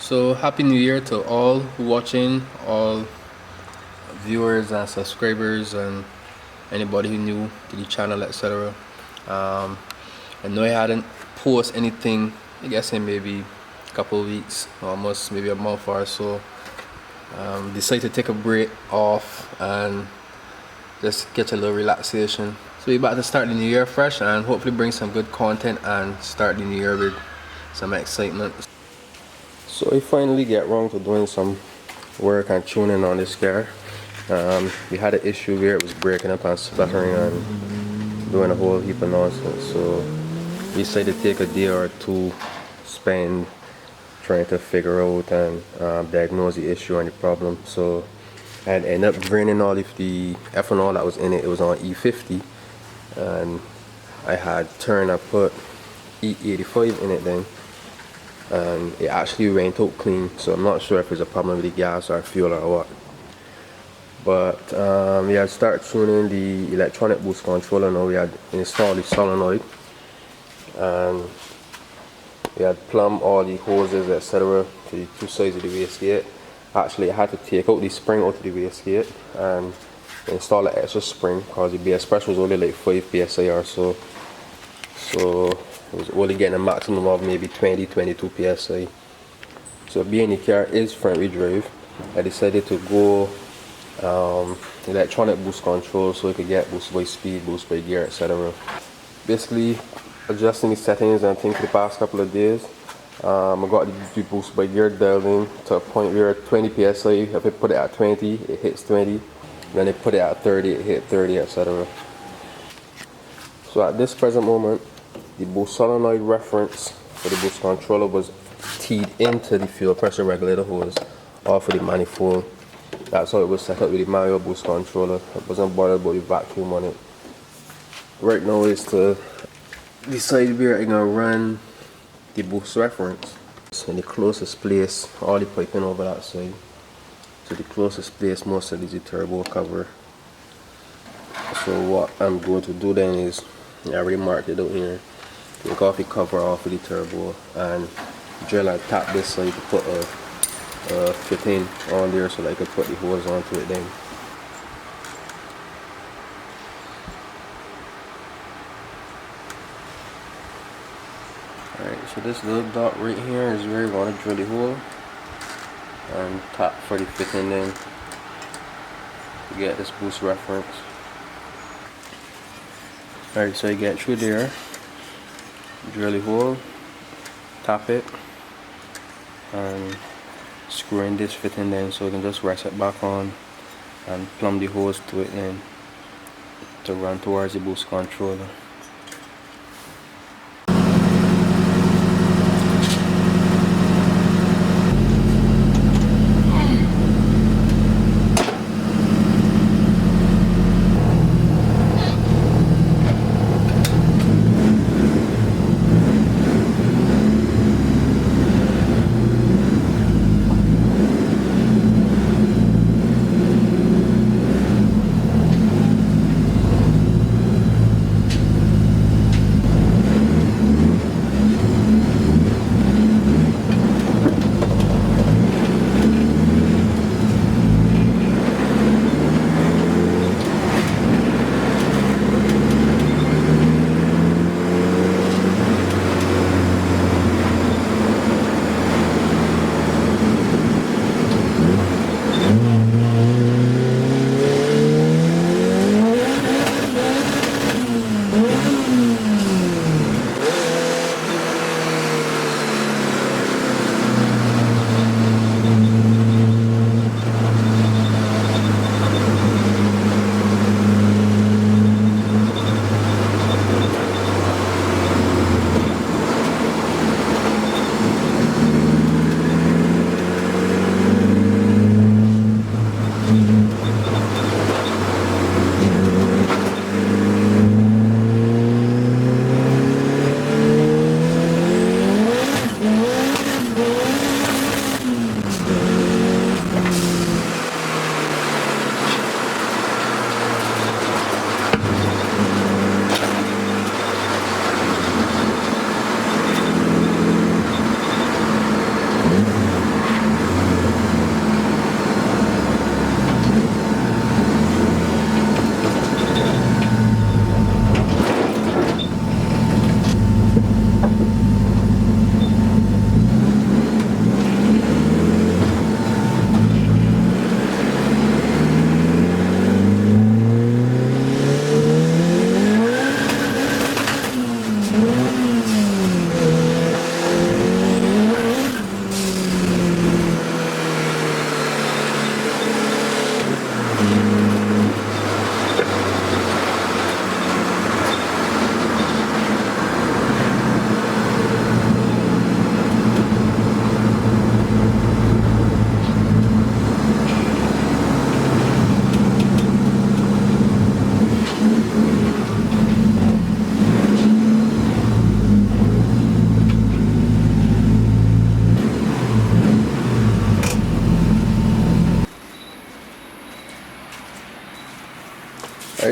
So happy new year to all who watching, all viewers and subscribers and anybody who new to the channel, etc. I know I hadn't posted anything, I guess in maybe a couple of weeks, almost maybe a month or so. Decided to take a break off and just get a little relaxation. So we're about to start the new year fresh and hopefully bring some good content and start the new year with some excitement. So I finally get around to doing some work and tuning on this car. We had an issue where it was breaking up and sputtering and doing a whole heap of nonsense. So we decided to take a day or two spend trying to figure out and diagnose the issue and the problem. So I ended up draining all of the ethanol that was in it. It was on E50 and I had turned and put E85 in it then, and it actually went out clean. So I'm not sure if it's a problem with the gas or fuel or what. But we had started tuning the electronic boost controller. Now we had installed the solenoid and we had plumbed all the hoses, etc. to the two sides of the wastegate. Actually I had to take out the spring out of the wastegate and install an extra spring because the base pressure was only like 5 psi or so. So it was only getting a maximum of maybe 20-22 psi. So being the car is front wheel drive, I decided to go electronic boost control so it could get boost by speed, boost by gear, etc. Basically adjusting the settings and things for the past couple of days. I got the boost by gear dialed in to a point where 20 psi, if I put it at 20 it hits 20, then I put it at 30 it hit 30, etc. So at this present moment the boost solenoid reference for the boost controller was teed into the fuel pressure regulator hose off of the manifold. That's how it was set up with the manual boost controller. I wasn't bothered about the vacuum on it. Right now is to decide where I'm gonna run the boost reference. So in the closest place, all the piping over that side. So the closest place most of this is the turbo cover. So what I'm going to do then is, I already marked it out here, take off the cover off of the turbo and drill and tap this side to put a fitting on there so that I could put the hose onto it then. Alright, so this little dot right here is where you want to drill the hole and tap for the fitting then to get this boost reference. Alright, so you get through there, drill the hole, tap it, and screw in this fitting then so you can just rest it back on and plumb the hose to it then to run towards the boost controller.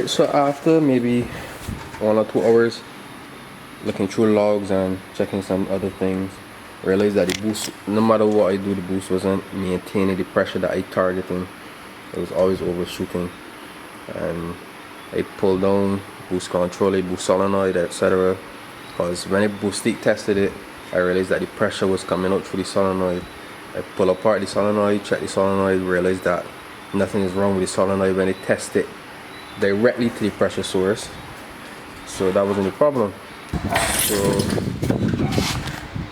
Alright, so after maybe 1 or 2 hours looking through logs and checking some other things, I realized that the boost, no matter what I do, the boost wasn't maintaining the pressure that I targeting. It was always overshooting, and I pulled down boost controller, boost solenoid, etc. Because when I boost leak tested it, I realized that the pressure was coming out through the solenoid. I pull apart the solenoid, check the solenoid, realized that nothing is wrong with the solenoid when I test it directly to the pressure source. So that wasn't the problem. So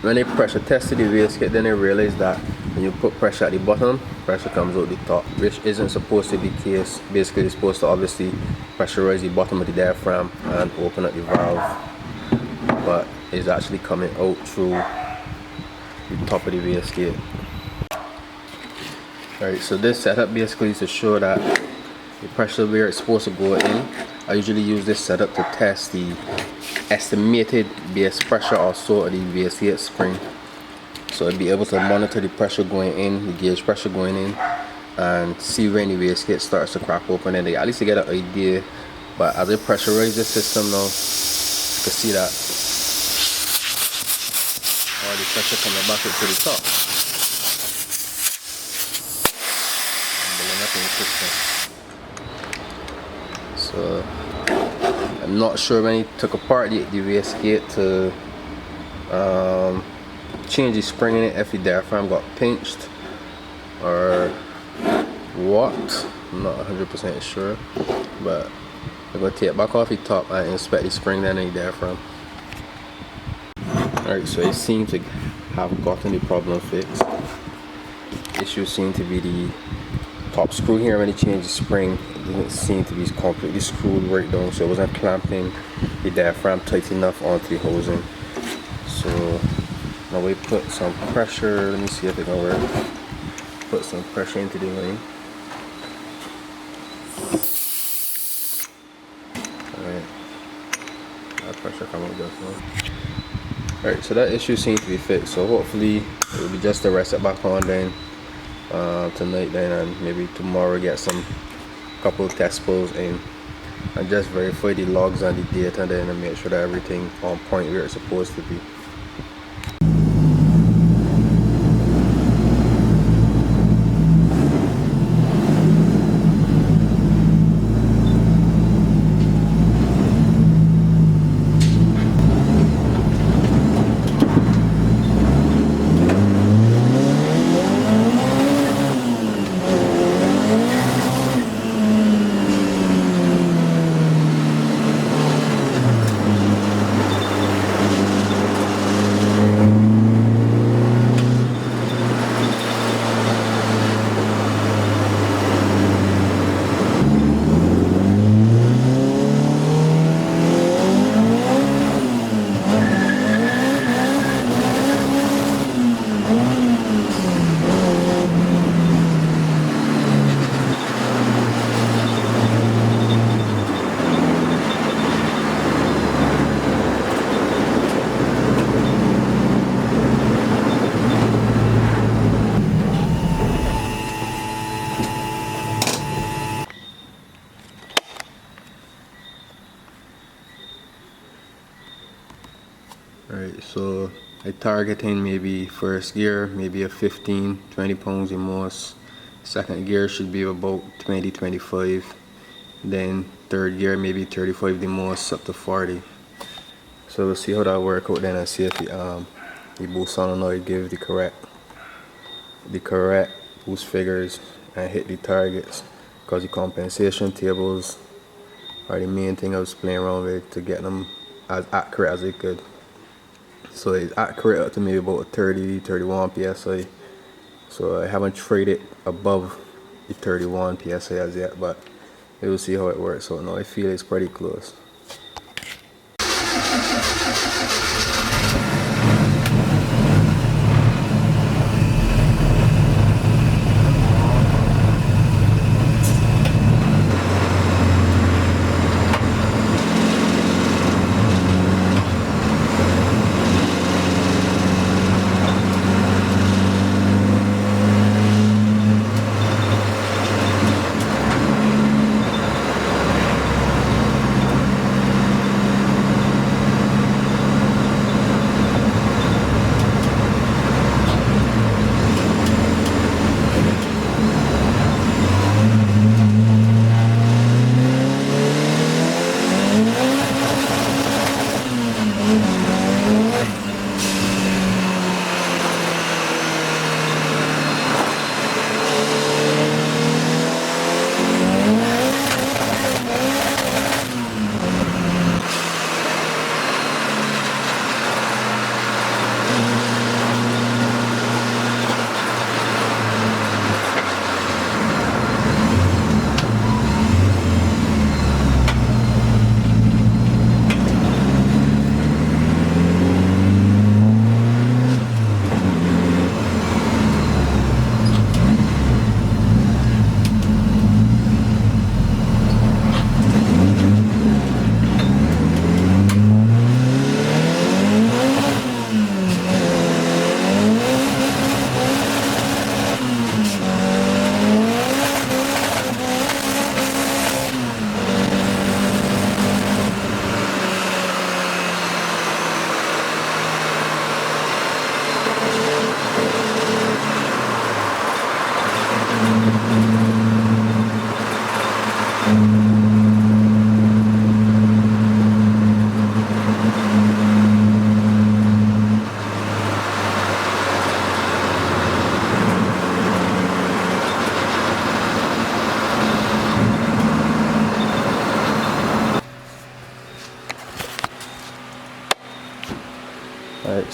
when I pressure tested the wastegate, then I realized that when you put pressure at the bottom, pressure comes out the top, which isn't supposed to be the case. Basically, it's supposed to obviously pressurize the bottom of the diaphragm and open up the valve, but it's actually coming out through the top of the wastegate. Alright, so this setup basically is to show that the pressure where it's supposed to go in. I usually use this setup to test the estimated base pressure or so of the wastegate spring. So I'll be able to monitor the pressure going in, the gauge pressure going in, and see when the wastegate starts to crack open, and at least to get an idea. But as I pressurize the system now, you can see that all the pressure coming back up to the top. So I'm not sure when he took apart the wastegate to change the spring in it, if the diaphragm got pinched or what. I'm not 100% sure, but I'm going to take it back off the top and inspect the spring then in the diaphragm. Alright, so it seems to have gotten the problem fixed. The issue seemed to be the top screw here. When you change the spring, it didn't seem to be completely screwed right down, so it wasn't clamping the diaphragm tight enough onto the housing. So now we put some pressure. Let me see if it can work. Put some pressure into the line. Alright, that pressure come out just now. Alright, so that issue seems to be fixed, so hopefully it will be just to rest it back on then tonight then, and maybe tomorrow get some couple of test pulls in and just verify the logs and the data then, and make sure that everything on point where it's supposed to be. Alright, so I targeting maybe first gear, maybe a 15-20 pounds the most. Second gear should be about 20-25. Then third gear maybe 35 the most, up to 40. So we'll see how that work out then, and see if the boost solenoid give the correct boost figures and hit the targets. Because the compensation tables are the main thing I was playing around with to get them as accurate as they could. So it's accurate up to maybe about 30-31 psi. So I haven't traded above the 31 psi as yet, but we'll see how it works. So now I feel it's pretty close.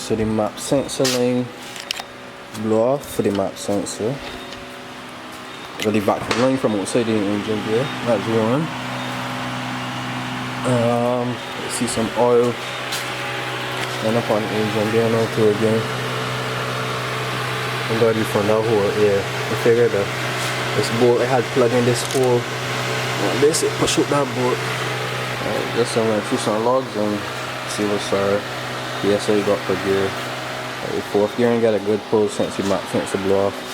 So the map sensor line blow off for the map sensor. Got the vacuum line from outside the engine there. That's one. Let's see some oil. And up on the engine there now too again. I'm going to from that hole, yeah. I figured that this bolt I had plugged in this hole. And this it push up that bolt. Just I'm going through some logs and see what's our PSI got per gear. The fourth gear and got a good pull since the map sensor blow off.